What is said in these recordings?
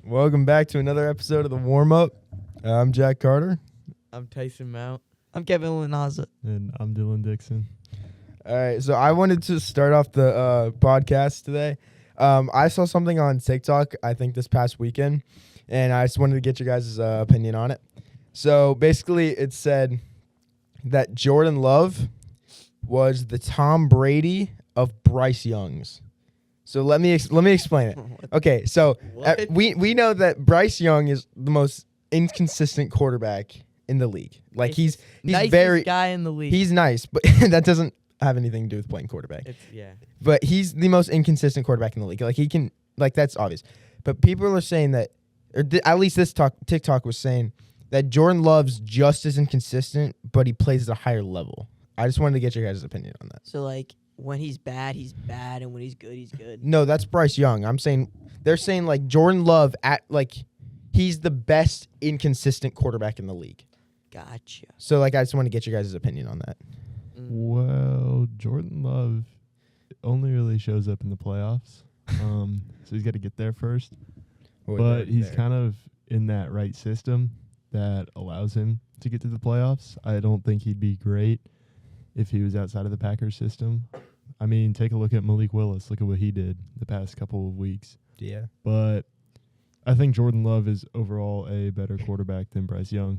Welcome back to another episode of the Warmup. I'm Jack Carter. I'm Tyson Mount. I'm Kevin Linaza. And I'm Dylan Dixon. All right, so I wanted to start off the podcast today. I saw something on TikTok, I think this past weekend, and I just wanted to get your guys' opinion on it. So basically it said that Jordan Love was the Tom Brady of Bryce Young's. So let me explain it. Okay, so we know that Bryce Young is the most inconsistent quarterback in the league. Like he's nicest very guy in the league. He's nice, but that doesn't have anything to do with playing quarterback. Yeah. But he's the most inconsistent quarterback in the league. Like he can, like that's obvious. But people are saying that, or at least this TikTok was saying that Jordan Love's just as inconsistent, but he plays at a higher level. I just wanted to get your guys' opinion on that. So, like, when he's bad, and when he's good. No, that's Bryce Young. They're saying like Jordan Love he's the best inconsistent quarterback in the league. Gotcha. So like I just want to get your guys' opinion on that. Well, Jordan Love only really shows up in the playoffs. So he's got to get there first. But he's kind of in that right system that allows him to get to the playoffs. I don't think he'd be great if he was outside of the Packers system. I mean, take a look at Malik Willis. Look at what he did the past couple of weeks. Yeah. But I think Jordan Love is overall a better quarterback than Bryce Young.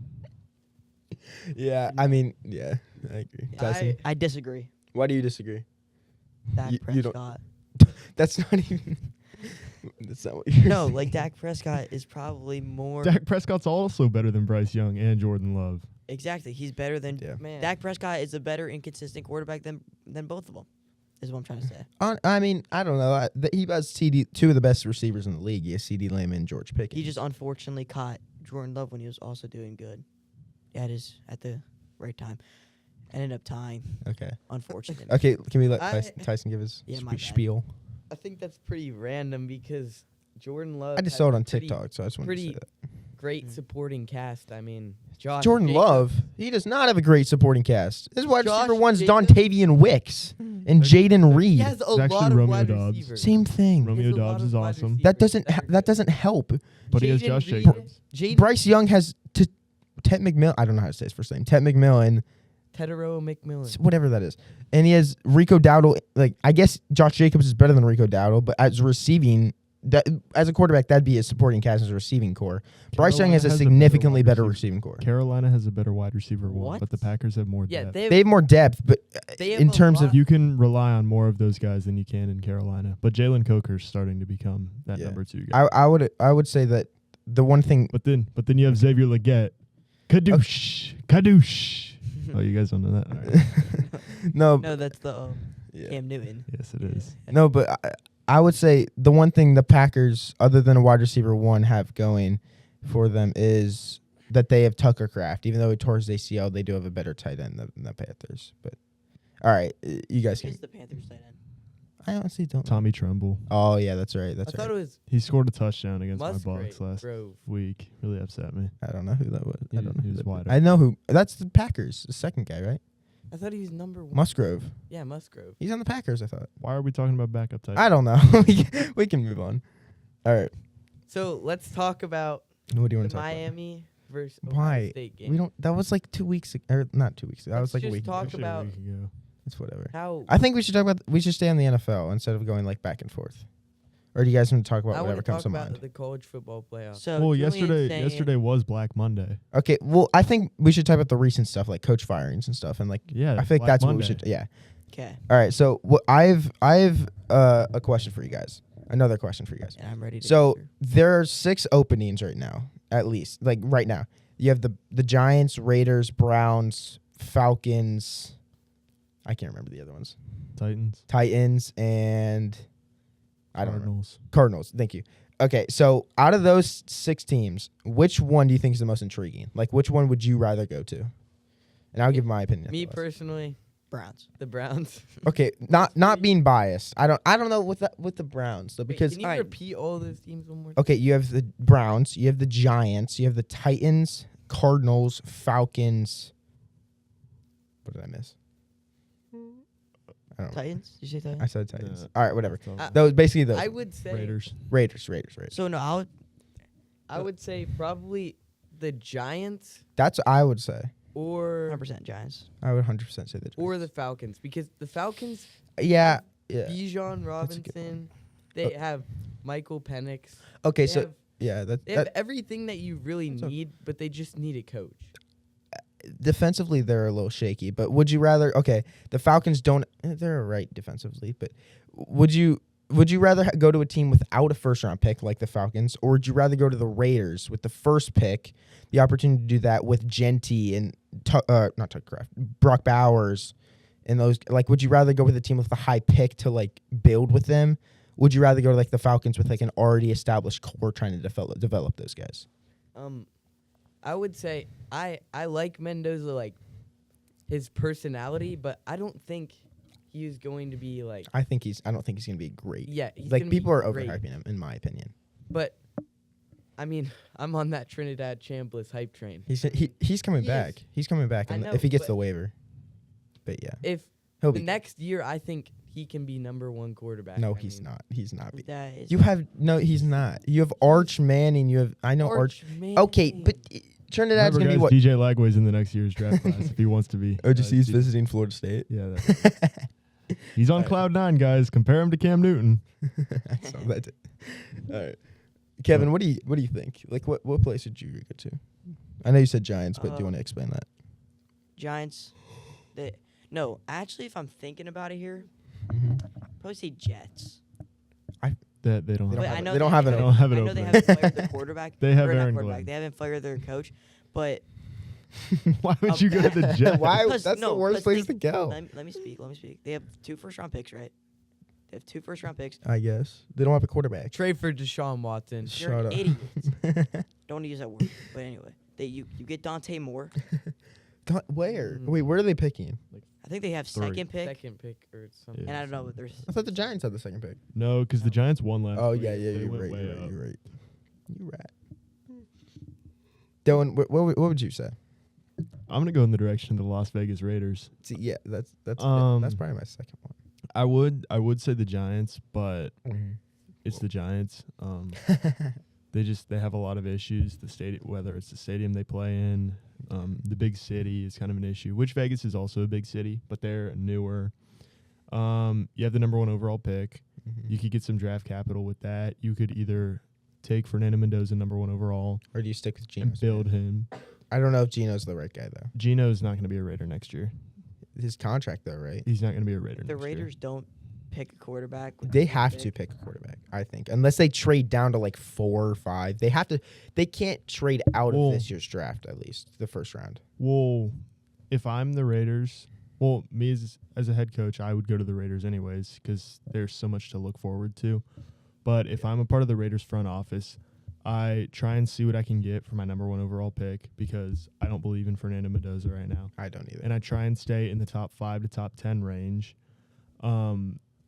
Yeah, I mean, yeah, I agree. Tyson? I disagree. Why do you disagree? Dak You don't- Prescott. That's not even. That's not what you're No, saying. like Dak Prescott is probably more. Dak Prescott's also better than Bryce Young and Jordan Love. Exactly. He's better than. Yeah. Man. Dak Prescott is a better inconsistent quarterback than both of them, is what I'm trying to say. I mean, I don't know. He has two of the best receivers in the league. He has C.D. Lamb and George Pickens. He just unfortunately caught Jordan Love when he was also doing good. At the right time. Ended up tying. Okay. Unfortunately. Okay, can we let I- Tyson give his Yeah, my bad. spiel? I think that's pretty random because Jordan Love I just has saw it a on pretty TikTok, so I just wanted to say that. great supporting cast. I mean, Josh Jordan Jacobs. Love, he does not have a great supporting cast. His wide Josh receiver one's Jacobs? Dontavian Wicks and Jaden He Reed. has a It's actually lot of Romeo wide Dobbs. receivers. Same thing. Romeo He has a lot Dobbs of is wide awesome. receivers That doesn't are that doesn't help. But he has Jaden Josh Reed- Jacobs. Jaden Bryce Young has Ted McMillan. I don't know how to say his first name. Ted McMillan. Tedero McMillan. Whatever that is. And he has Rico Dowdle. Like, I guess Josh Jacobs is better than Rico Dowdle, but as receiving, as a quarterback, that'd be his supporting cast as a receiving core. Bryce Young Carolina has a has a significantly better better wide receiving core. Carolina has a better wide receiver one, What? but the Packers have more Yeah, depth. They have more depth, but They have in a terms lot- of You can rely on more of those guys than you can in Carolina. But Jalen Coker's starting to become that Yeah. number 2 guy. I would say that the one thing. But then you have Xavier Leggett. Kadoosh. Kadoosh. Oh, you guys don't know that? All right. No, No, that's the yeah. Cam Newton. Yes, it is. No, but I would say the one thing the Packers, other than a wide receiver one, have going for them is that they have Tucker Kraft. Even though he tore his ACL, they do have a better tight end than the Panthers. But all right, you guys can. Who's the Panthers tight end? I honestly don't. Tommy Tremble. Oh yeah, that's right. I That's thought right. it was He scored a touchdown against my Musgrave. Bucks last Grove. week. Really upset me. I don't know who that was. I He- don't know he who was that wide I know who. That's the Packers, the second guy, right? I thought he was number 1. Musgrove. Yeah, Musgrove. He's on the Packers. I thought. Why are we talking about backup tight I don't know. we can move on. All right. So let's talk about What do you want the to talk about? Miami versus Ohio Why? State game. We don't. That was like 2 weeks ago, or not 2 weeks ago. That was Let's like a just week. ago. talk Actually, about- a week ago. It's whatever. How I think we should talk about. We should stay on the NFL instead of going like back and forth. Or do you guys want to talk about I whatever want to comes talk to about mind? the college football playoffs. So Well, Julian's saying- yesterday was Black Monday. Okay. Well, I think we should talk about the recent stuff like coach firings and stuff, and like Yeah, I think Black that's Monday. what we should. Yeah. Okay, All right. So what I've a question for you guys. Another question for you guys. and I'm ready to. So answer. there are 6 openings right now, at least. Like right now, you have the Giants, Raiders, Browns, Falcons. I can't remember the other ones. Titans, and I don't know. Cardinals. Cardinals. Thank you. Okay, so out of those 6 teams, which one do you think is the most intriguing? Like, which one would you rather go to? And I'll give my opinion. Me after this. personally, Browns. the Browns. Okay, not being biased. I don't know with the Browns though, Wait, because can you alright. repeat all those teams one more time? okay, you have the Browns, you have the Giants, you have the Titans, Cardinals, Falcons. What did I miss? I don't know. Titans? Did you say Titans? I said Titans. Yeah. All right, whatever. That's all. That was basically those. I would say Raiders. So no, I would say probably the Giants That's what I would say. or 100% Giants. I would 100% say the Giants. or the Falcons, because the Falcons yeah. Bijan good Robinson, they have Michael Penix. Okay, They so have, yeah, they have everything that you really need, but they just need a coach. defensively they're a little shaky. But would you rather? Okay, the Falcons don't. They're right defensively, but would you rather go to a team without a first round pick like the Falcons, or would you rather go to the Raiders with the first pick, the opportunity to do that with Genty and not Tucker, Brock Bowers, and those? Like, would you rather go with a team with a high pick to like build with them? Would you rather go to like the Falcons with like an already established core trying to develop those guys? I would say I like Mendoza, like his personality, but I don't think he is going to be like. I don't think he's gonna be great. Yeah, he's like gonna people be are great. overhyping him, in my opinion. But I mean, I'm on that Trinidad Chambliss hype train. He's coming He back. is. He's coming back, I and know, if he gets but the waiver. But yeah, If he'll the be. next year, I think he can be #1 quarterback. No, I he's mean, not. He's not. That is You have no. He's not. You have Arch Manning. You have. I know Arch. Okay, but Trinidad's Remember, gonna guys, be what? DJ Lagway's in the next year's draft class if he wants to be. OGC's visiting Florida State. Yeah, he's on cloud 9, guys. Compare him to Cam Newton. I saw that. All right, Kevin, what do you think? Like, what place would you go to? I know you said Giants, but do you want to explain that? Giants. No, actually, if I'm thinking about it here, probably say Jets. That they don't They don't have. have I know they don't have I an know opening. they They don't have an haven't fired their quarterback. They have or not Aaron quarterback. Glenn. They haven't fired their coach, but Why would you go to the Jets? Why? Because- That's the no, worst place because to go. let me speak. They have 2 first-round picks, right? They have 2 first-round picks. I guess they don't have a quarterback. trade for Deshaun Watson. Shut You're an up. idiot. Don't use that word. But anyway, you get Dante Moore. Where? Mm. Wait, where are they picking? I think they have 3. second pick, Second pick or something. Yeah. and I don't know. But there's I thought the Giants had the second pick. No, because the Giants won last. Oh week. yeah, They you're went right. way You're right. up. You're right. You're right. Dylan, what would you say? I'm gonna go in the direction of the Las Vegas Raiders. See, yeah, that's Um, probably my second one. I would say the Giants, but it's the Giants. They have a lot of issues. The stadium, whether it's the stadium they play in, the big city is kind of an issue. Which Vegas is also a big city, but they're newer. You have the #1 overall pick. You could get some draft capital with that. You could either take Fernando Mendoza #1 overall Or do you stick with Geno? and build him. I don't know if Geno's the right guy though. Geno's not going to be a Raider next year. His contract though, right? He's not going to be a Raider. the next year. Raiders don't pick a quarterback. with They the have pick. to pick a quarterback, I think, unless they trade down to like 4 or 5. They have to. They can't trade out Well- of this year's draft. At least the first round. Well, if I'm the Raiders, me as a head coach, I would go to the Raiders anyways because there's so much to look forward to. But if I'm a part of the Raiders front office, I try and see what I can get for my #1 overall pick because I don't believe in Fernando Mendoza right now. I don't either. And I try and stay in the top 5 to top 10 range.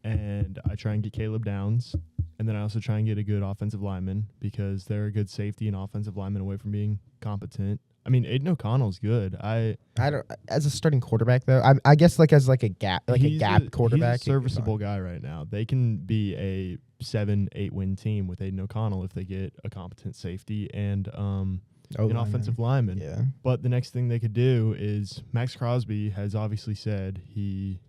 And I try and get Caleb Downs. And then I also try and get a good offensive lineman because they're a good safety and offensive lineman away from being competent. I mean, Aiden O'Connell's good. I don't. As a starting quarterback though, I guess like as like a gap, he's quarterback. He's a serviceable guy right now. They can be a 7-8 win team with Aiden O'Connell if they get a competent safety and an offensive lineman. Yeah. But the next thing they could do is Max Crosby has obviously said he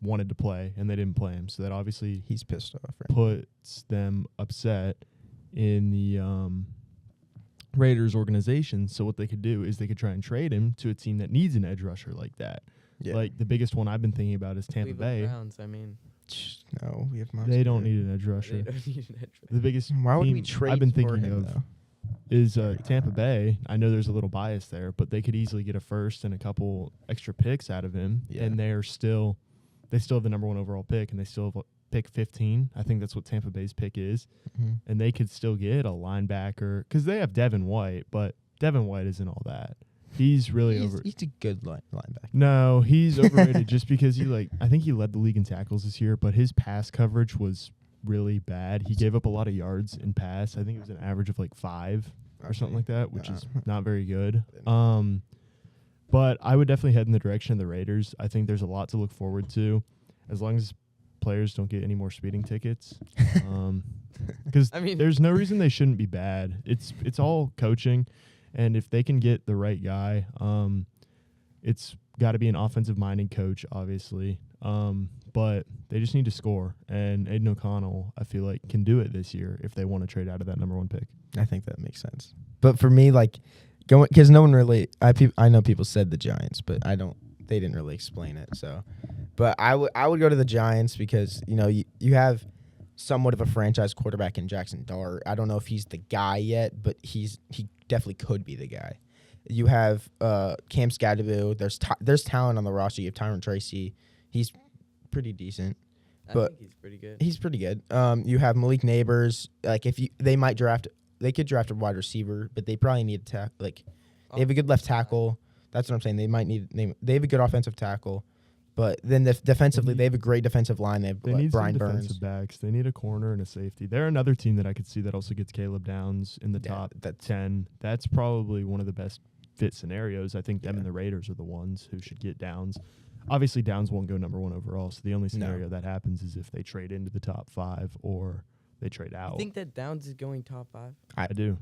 wanted to play and they didn't play him, so that obviously He's pissed off. Right? puts them upset in the Raiders organization. So what they could do is they could try and trade him to a team that needs an edge rusher like that. Yeah. Like the biggest one I've been thinking about is Tampa Cleveland Bay. Browns, I mean, No, we have. They don't need an edge they rusher. don't need an edge rusher. The biggest Why would we team trade I've been for thinking him, of though? is Tampa Bay. I know there's a little bias there, but they could easily get a first and a couple extra picks out of him, Yeah. and they still have the #1 overall pick, and they still have pick 15. I think that's what Tampa Bay's pick is, and they could still get a linebacker because they have Devin White, but Devin White isn't all that. He's really over. He's a good linebacker. No, he's overrated just because I think he led the league in tackles this year, but his pass coverage was really bad. He gave up a lot of yards in pass. I think it was an average of like 5 or something like that, which is not very good. But I would definitely head in the direction of the Raiders. I think there's a lot to look forward to. As long as players don't get any more speeding tickets. Because I mean- there's no reason they shouldn't be bad. It's all coaching, and if they can get the right guy, it's got to be an offensive-minded coach, obviously. But they just need to score, and Aiden O'Connell, I feel like, can do it this year if they want to trade out of that number 1 pick. I think that makes sense. But for me, like, going because no one really, I know people said the Giants, but they didn't really explain it. So, but I would go to the Giants because you have somewhat of a franchise quarterback in Jackson Dart. I don't know if he's the guy yet, but he definitely could be the guy. You have Cam Scadaboo. There's talent on the roster. You have Tyron Tracy. He's pretty decent. But I think he's pretty good. He's pretty good. You have Malik Neighbors. Like they could draft a wide receiver, but they probably need to they have a good left tackle. That's what I'm saying. They have a good offensive tackle, but then defensively they have a great defensive line. They have need Brian some Burns. defensive backs. They need a corner and a safety. They're another team that I could see that also gets Caleb Downs in the top 10. That's probably one of the best fit scenarios. I think them and the Raiders are the ones who should get Downs. Obviously, Downs won't go number 1 overall, so the only scenario that happens is if they trade into the top 5 or they trade out. I think that Downs is going top 5. I do.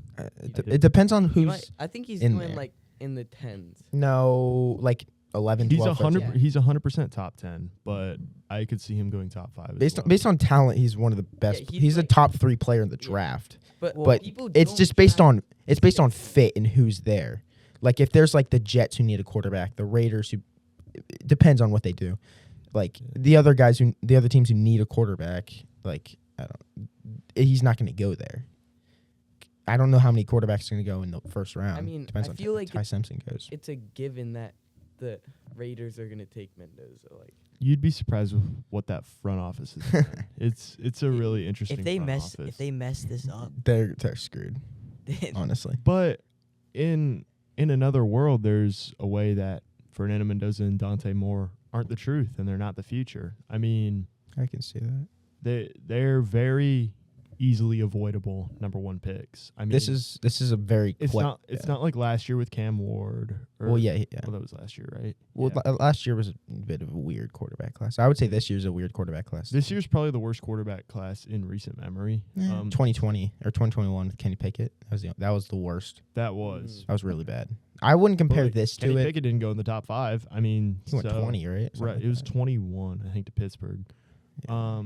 It depends on who's. I think he's in going there. like in the 10s. No, like 11, He's 12, 13. He's 100% top 10, but I could see him going top 5. Based on talent, he's one of the best. Yeah, he's a top 3 player in the draft. But people it's don't just based draft- on fit and who's there. Like if there's like the Jets who need a quarterback, the Raiders who it depends on what they do. Like the other teams who need a quarterback, like he's not going to go there. I don't know how many quarterbacks are going to go in the first round. I mean, depends I on feel like Ty Simpson goes. it's a given that the Raiders are going to take Mendoza. Like You'd be surprised with what that front office is doing. It's a really interesting If they front mess office. if they mess this up, They're screwed, honestly. But in another world, there's a way that Fernando Mendoza and Dante Moore aren't the truth, and they're not the future. I mean, I can see that. they're very easily avoidable number 1 picks. I mean, This is a very it's not like last year with Cam Ward. Or, well, yeah. Well, that was last year, right? Well, Yeah. last year was a bit of a weird quarterback class. I would say this year's a weird quarterback class. This year's probably the worst quarterback class in recent memory. 2020 or 2021 with Kenny Pickett. That was the worst. That was. That was really bad. I wouldn't compare Like, this Kenny to it. Pickett didn't go in the top 5. I mean, He went 20, right? Something Right. like It was that. 21, I think, to Pittsburgh. Yeah.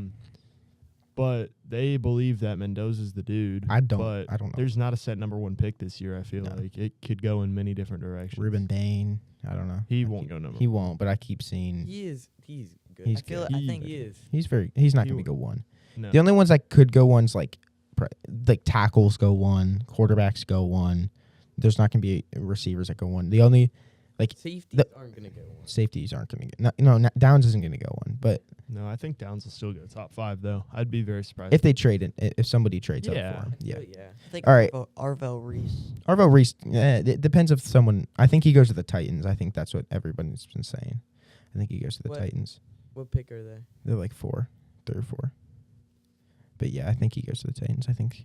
But they believe that Mendoza's the dude. I don't But know. there's not a set number 1 pick this year. I feel No. like it could go in many different directions. Ruben Dane. I don't know. He won't go number. He won't. But I keep seeing he's good. He's I feel good. I think he is. he's not he going to will- go 1. No. The only ones that could go 1's like tackles go 1, quarterbacks go 1. There's not going to be receivers that go 1. The only Safeties aren't going to go one. safeties aren't going to get. No, Downs isn't going to go 1. But No, I think Downs will still go top 5 though. I'd be very surprised if they trade it, if somebody trades up Yeah. for him, yeah. Yeah. I think All right. Arvell Reese. Arvell Reese, it depends if someone. I think he goes to the Titans. I think that's what everybody's been saying. I think he goes to the What? Titans. What pick are they? They're like 3 or 4. But yeah, I think he goes to the Titans. I think.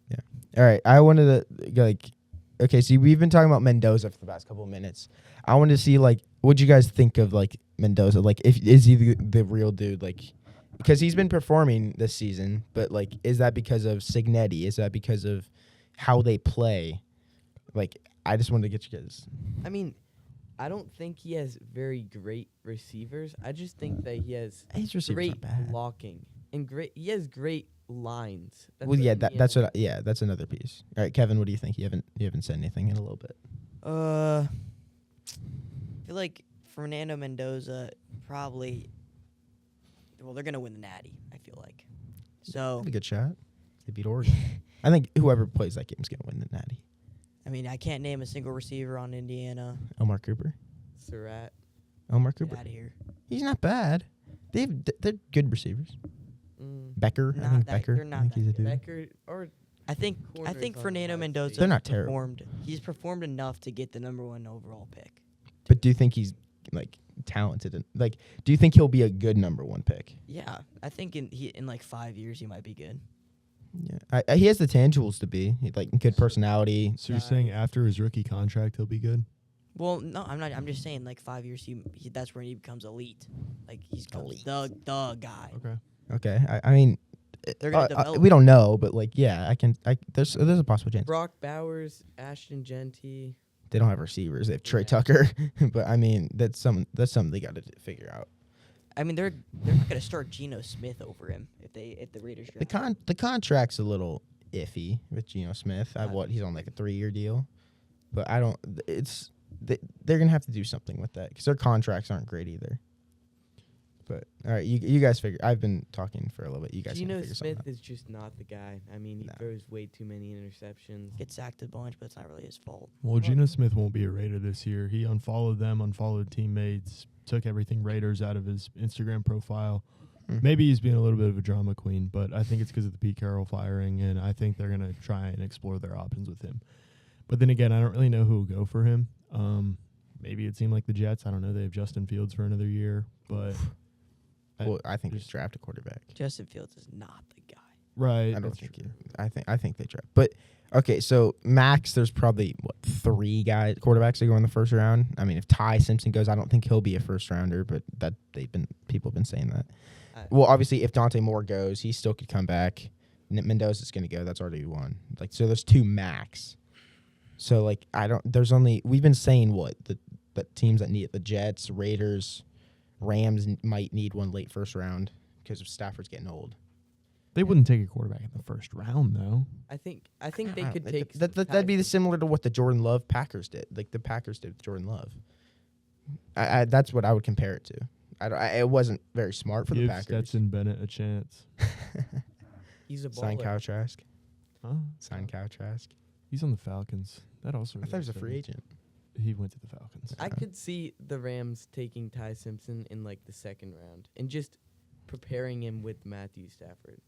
Yeah. All right. I wanted to go okay. See, we've been talking about Mendoza for the past couple of minutes. I wanted to see what you guys think of Mendoza. Is he the real dude? Because he's been performing this season, but is that because of Signetti? Is that because of how they play? I just wanted to get you guys. I mean, I don't think he has very great receivers. I just think that he has His receivers great aren't bad. blocking and he has great lines. Well, what yeah, Indiana that's what. needs. That's another piece. All right, Kevin, what do you think? You haven't said anything in a little bit. I feel like Fernando Mendoza probably. Well, they're gonna win the Natty. I feel like. So Have a good shot. They beat Oregon. I think whoever plays that game is gonna win the Natty. I mean, I can't name a single receiver on Indiana. Omar Cooper. Surratt. Omar Get Cooper. out of here. He's not bad. They're good receivers. Becker. I Not think that- Becker. they're not I think that he's a good. dude. Becker or I think Corners on the Fernando high Mendoza. state. They're not terrible. He's performed enough to get the number 1 overall pick. But do you think he's talented? And do you think he'll be a good number 1 pick? Yeah, I think in like 5 years he might be good. Yeah, he has the tangibles to be good personality. So you're saying after his rookie contract he'll be good? Well, no, I'm not. I'm just saying, like 5 years, that's when he becomes elite. Like he's the guy. Okay. Okay. I mean, They're gonna develop. we don't know, but like, yeah, there's a possible chance. Brock Bowers, Ashton Genty. They don't have receivers. They have Trey Yeah. Tucker, but I mean, that's something they got to figure out. I mean, they're not gonna start Geno Smith over him if the Raiders draft. The contract's a little iffy with Geno Smith. Yeah. He's on like a 3-year deal, but I don't. They're gonna have to do something with that because their contracts aren't great either. But all right, you guys figure. I've been talking for a little bit. You guys Geno figure something Smith out. is just not the guy. I mean, he No. throws way too many interceptions. Gets sacked a bunch, but it's not really his fault. Well, Geno Smith won't be a Raider this year. He unfollowed them, unfollowed teammates, took everything Raiders out of his Instagram profile. Maybe he's being a little bit of a drama queen, but I think it's because of the Pete Carroll firing, and I think they're going to try and explore their options with him. But then again, I don't really know who will go for him. Maybe it seemed like the Jets. I don't know. They have Justin Fields for another year, but Well, I think just draft a quarterback. Justin Fields is not the guy. right. I don't think I think they draft. But okay, so max, there's probably 3 quarterbacks that go in the first round. I mean, if Ty Simpson goes, I don't think he'll be a first rounder, but people have been saying that. Well, obviously, if Dante Moore goes, he still could come back. Mendoza's going to go. That's already one. Like, so there's 2 max. So like, we've been saying the teams that need it, the Jets, Raiders, Rams might need one late first round because of Stafford's getting old. They wouldn't take a quarterback in the first round, though. I think they could take. That'd be similar to what the Jordan Love Packers did. Like the Packers did with Jordan Love. That's what I would compare it to. It wasn't very smart for the Give Packers. Stetson Bennett a chance. He's a baller. Sign Kyle Trask. Huh? Sign Kyle Trask. He's on the Falcons. That also. I thought he was a free agent. He went to the Falcons. I could see the Rams taking Ty Simpson in like the second round and just preparing him with Matthew Stafford.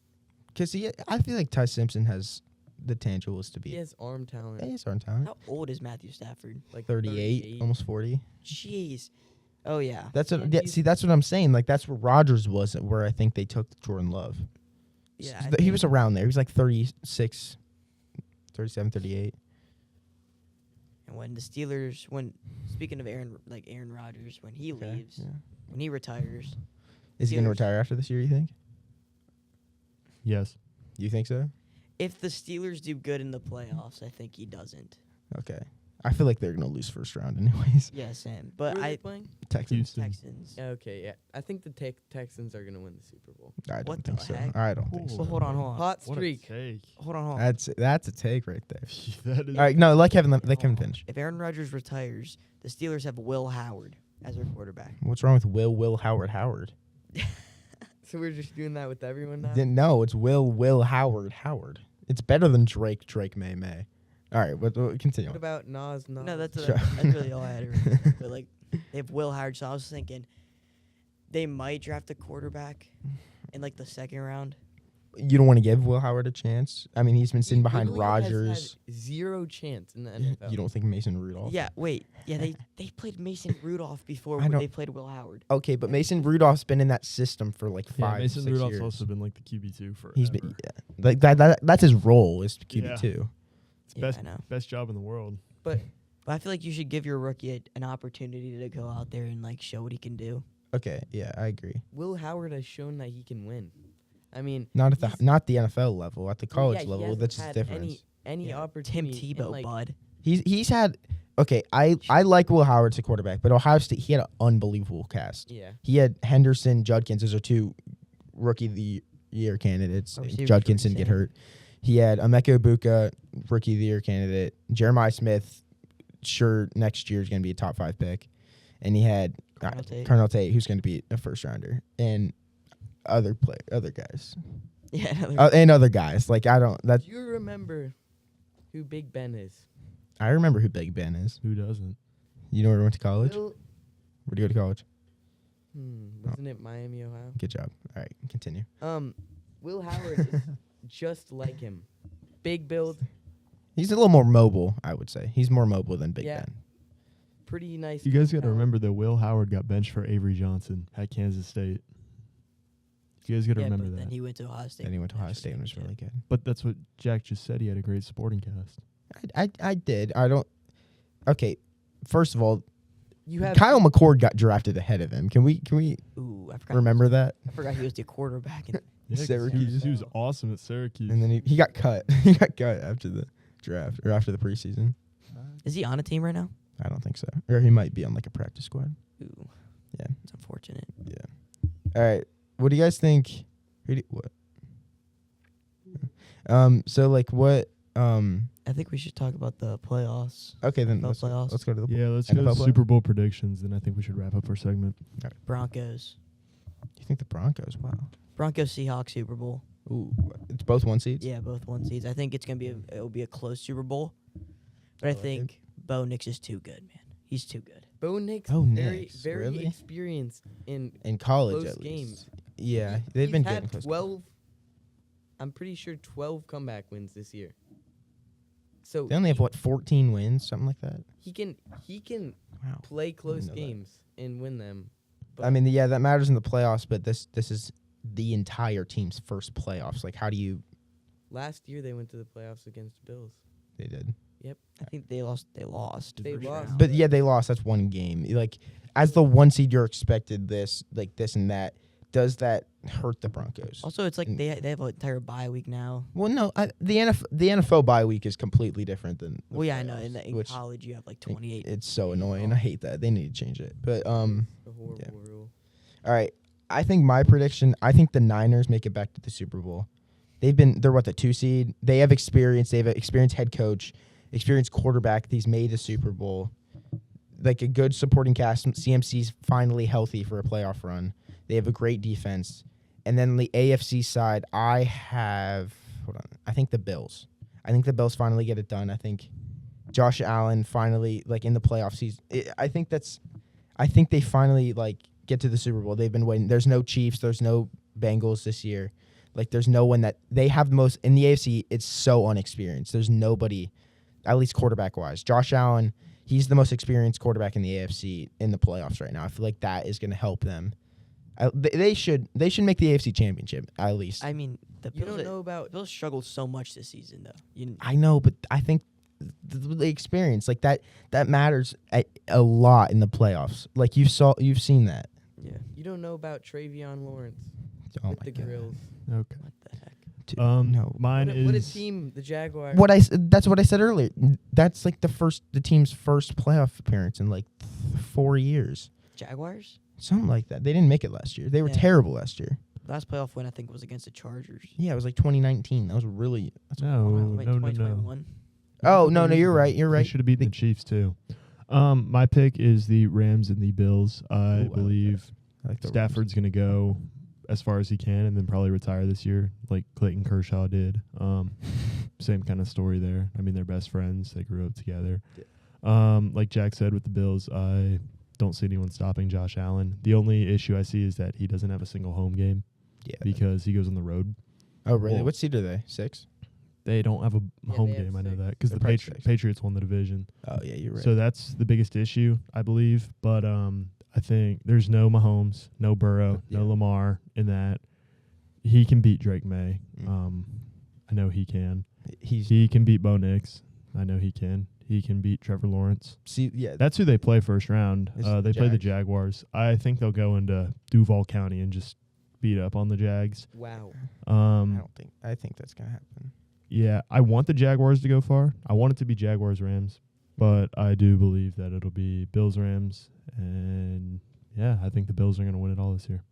Because I feel like Ty Simpson has the tangibles to be. He has arm talent. Yeah, he's arm talent. How old is Matthew Stafford? Like 38, almost 40. Jeez. Oh yeah. That's And what. See, that's what I'm saying. Like that's where Rodgers was, where I think they took Jordan Love. Yeah. He was around there. He was like 36, 37, 38. And when the Steelers, speaking of Aaron Rodgers, when he Okay, leaves, yeah. when he retires, Is he going to Steelers- retire after this year, you think? Yes. You think so? if the Steelers do good in the playoffs, I think he doesn't. Okay. I feel like they're going to lose first round anyways. Yeah, Sam. Who But are they I playing? Texans. Houston. Texans. Okay, yeah. I think the Texans are going to win the Super Bowl. I don't What think the so. heck? I don't think Cool. so. Well, hold on. Hot What a streak. take. Hold on. That's a take right there. That is All right, no, let Kevin finish. If Aaron Rodgers retires, the Steelers have Will Howard as their quarterback. What's wrong with Will Howard? So we're just doing that with everyone now? No, it's Will Howard. It's better than Drake May. All right, but continue. What about Nas? No, that's Sure. really all I had. But like, they have Will Howard, so I was thinking they might draft a quarterback in like the second round. You don't want to give Will Howard a chance? I mean, he's been sitting behind literally has Rodgers. had zero chance in the NFL. You don't think Mason Rudolph? Yeah, wait. Yeah, they played Mason Rudolph before I when don't- they played Will Howard. Okay, but Mason Rudolph's been in that system for like Yeah, 5, Mason 6 Rudolph's years. also been like the QB2 for. He's been like that's his role is QB2. It's Yeah, I know. best job in the world. But I feel like you should give your rookie an opportunity to go out there and like show what he can do. Okay, yeah, I agree. Will Howard has shown that he can win. I mean, Not at he's- not the NFL level, at the well, college yeah, he level. hasn't That's just had different. Any Yeah, Tim opportunity. and, Tebow, like, bud. He's had okay. I like Will Howard as a quarterback, but Ohio State he had an unbelievable cast. Yeah. He had Henderson, Judkins. Those are 2 rookie of the year candidates. Receivers Judkins were didn't get insane. hurt. He had Emeka Ibuka, rookie of the year candidate. Jeremiah Smith, sure next year is going to be a top 5 pick, and he had Colonel Tate, who's going to be a first rounder, and other guys, Yeah. and other guys. Like I don't. That Do you remember who Big Ben is? I remember who Big Ben is. Who doesn't? You know where he went to college? Will, Where'd you go to college? wasn't it Miami, Ohio? Good job. All right, continue. Will Howard is just like him. Big build, He's a little more mobile, I would say. He's more mobile than Big Yeah. Ben. pretty nice. You guys got to talent. remember that Will Howard got benched for Avery Johnson at Kansas State. You guys got to Yeah, remember but then that. he went to Ohio State. Then he went to Ohio National State and was championship. really good. But that's what Jack just said. He had a great supporting cast. I did. I don't. Okay, first of all, You have Kyle McCord got drafted ahead of him. Can we Ooh, I forgot. remember that? I forgot he was the quarterback. Yeah, 'cause Syracuse. He was awesome at Syracuse. And then he got cut. He got cut after the draft or after the preseason. Is he on a team right now? I don't think so. Or he might be on like a practice squad. Ooh, Yeah. it's unfortunate. All right. What do you guys think? What? So like what? I think we should talk about the playoffs. Okay, then NFL playoffs. let's go to the Yeah, let's go NFL to Super Bowl predictions. Then I think we should wrap up our segment. Broncos. You think the Broncos? Wow. Broncos Seahawks Super Bowl. Ooh, it's both one seeds. Yeah, both 1 seeds. I think it's gonna be it'll be a close Super Bowl, but I like think Bo Nix is too good, man. He's too good. Bo Nix. Bo very Nix, very really? experienced in In college, close at games. least. Yeah, they've He's been had getting close. 12. I'm pretty sure 12 comeback wins this year. So They only have 14 wins, something like that. he can Wow. play close know that. games and win them. I mean, yeah, that matters in the playoffs, but this is the entire team's first playoffs. Like, how do you? Last year they went to the playoffs against the Bills. They did, I think they lost. They lost. They first lost. round. but yeah, they lost. That's one game. Like, as the one seed, you're expected this and that. Does that hurt the Broncos? Also, it's like they have an entire bye week now. Well, no, the NFL bye week is completely different than. The Well, yeah, I know. playoffs, In which college, you have like 28. It's so annoying. I hate that. They need to change it. But A horrible rule. all right. I think my prediction. I think the Niners make it back to the Super Bowl. They're the 2 seed. They have experience. They have an experienced head coach, experienced quarterback. He's made a Super Bowl. Like a good supporting cast. CMC's finally healthy for a playoff run. They have a great defense. And then the AFC side, I think the Bills. I think the Bills finally get it done. I think Josh Allen finally, like, in the playoffs. I think they finally, like, get to the Super Bowl. They've been waiting. There's no Chiefs. There's no Bengals this year. Like, there's no one that they have the most in the AFC. It's so unexperienced. There's nobody, at least quarterback-wise. Josh Allen, he's the most experienced quarterback in the AFC in the playoffs right now. I feel like that is going to help them. They should make the AFC Championship at least. I mean, the You Bills, don't know about Bills struggled so much this season, though. I know, but I think the experience like that matters a lot in the playoffs. Like you've seen that. Yeah. you don't know about Travion Lawrence Oh with my the God. Grills. Okay. What the heck? No. Mine What a is team the Jaguars. That's what I said earlier. That's like the team's first playoff appearance in like 4 years. Jaguars? Something like that. They didn't make it last year. They were Yeah. terrible last year. Last playoff win, I think, was against the Chargers. Yeah, it was like 2019. That was really. no, Wait, no. 2021? Oh no, you're right. You're They right. should have beaten the Chiefs too. My pick is the Rams and the Bills. Ooh, I I like believe I like the Stafford's going to go as far as he can and then probably retire this year, like Clayton Kershaw did. Same kind of story there. I mean, they're best friends. They grew up together. Like Jack said with the Bills, I don't see anyone stopping Josh Allen. The only issue I see is that he doesn't have a single home game Yeah. because he goes on the road. Oh really? Well, What seed are they? 6? They don't have a Yeah, home they have game. I know 6. that because They're the probably 6. Patriots won the division. Oh yeah, you're right. So that's the biggest issue, I believe. But I think there's no Mahomes, no Burrow, Yeah. no Lamar in that. He can beat Drake May. Mm. I know he can. He's He can beat Bo Nix. I know he can. He can beat Trevor Lawrence. yeah. That's who they play first round. It's They the play the Jags. Jaguars. I think they'll go into Duval County and just beat up on the Jags. Wow. I think that's gonna happen. Yeah, I want the Jaguars to go far. I want it to be Jaguars-Rams, but I do believe that it'll be Bills-Rams, and yeah, I think the Bills are going to win it all this year.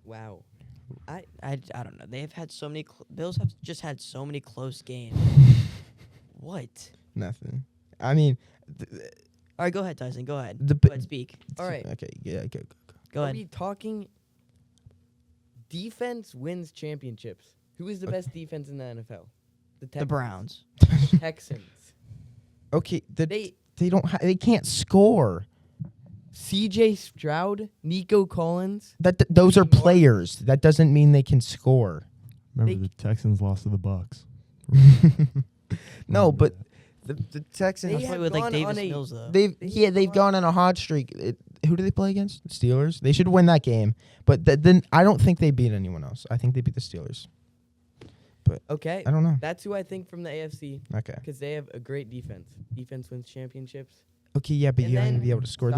Wow. I don't know. They have had so many. Bills have just had so many close games. What? Nothing. I mean, All right, go ahead, Tyson. Go ahead. The Go ahead, speak. All right. Okay. Yeah. Go. Go Are ahead. we talking defense wins championships? Who is the best defense in the NFL? The Texans. The Browns. Texans. Okay. They They can't score. C.J. Stroud, Nico Collins. Those are Mark. players. That doesn't mean they can score. Remember, They- the Texans lost to the Bucks. No, Remember but that. the Texans. They I'll have play with like gone Davis on a- Mills though. They've gone on a hot streak. Who do they play against? Steelers. They should win that game. But then I don't think they beat anyone else. I think they beat the Steelers. Okay. I don't know. That's who I think from the AFC Okay. because they have a great defense. Defense wins championships. Okay, yeah, but And you have to then- be able to score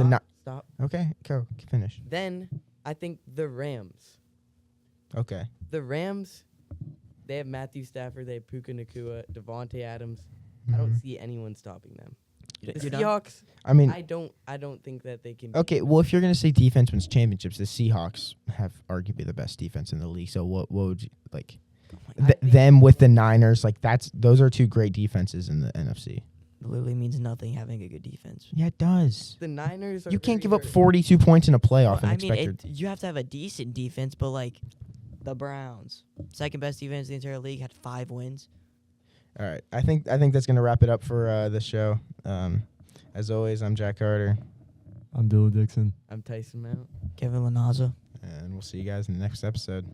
Stop. Okay, go finish. Then I think the Rams. Okay. The Rams, they have Matthew Stafford, they have Puka Nacua, Devontae Adams. I don't Mhm. see anyone stopping them. The You're done? Seahawks, I mean, I don't think that they can. okay. Well, if you're gonna say defense wins championships, the Seahawks have arguably the best defense in the league. So what would you like? Oh I think- Them with the Niners, like those are two great defenses in the NFC. It literally means nothing having a good defense. Yeah, it does. The Niners are You can't very give up hurt. 42 points in a playoff Well, and expect your you have to have a decent defense, but like the Browns, second best defense in the entire league, had 5 wins. All right, I think that's gonna wrap it up for this show. As always, I'm Jack Carter, I'm Dylan Dixon. I'm Tyson Mount. Kevin Lanaza. and we'll see you guys in the next episode.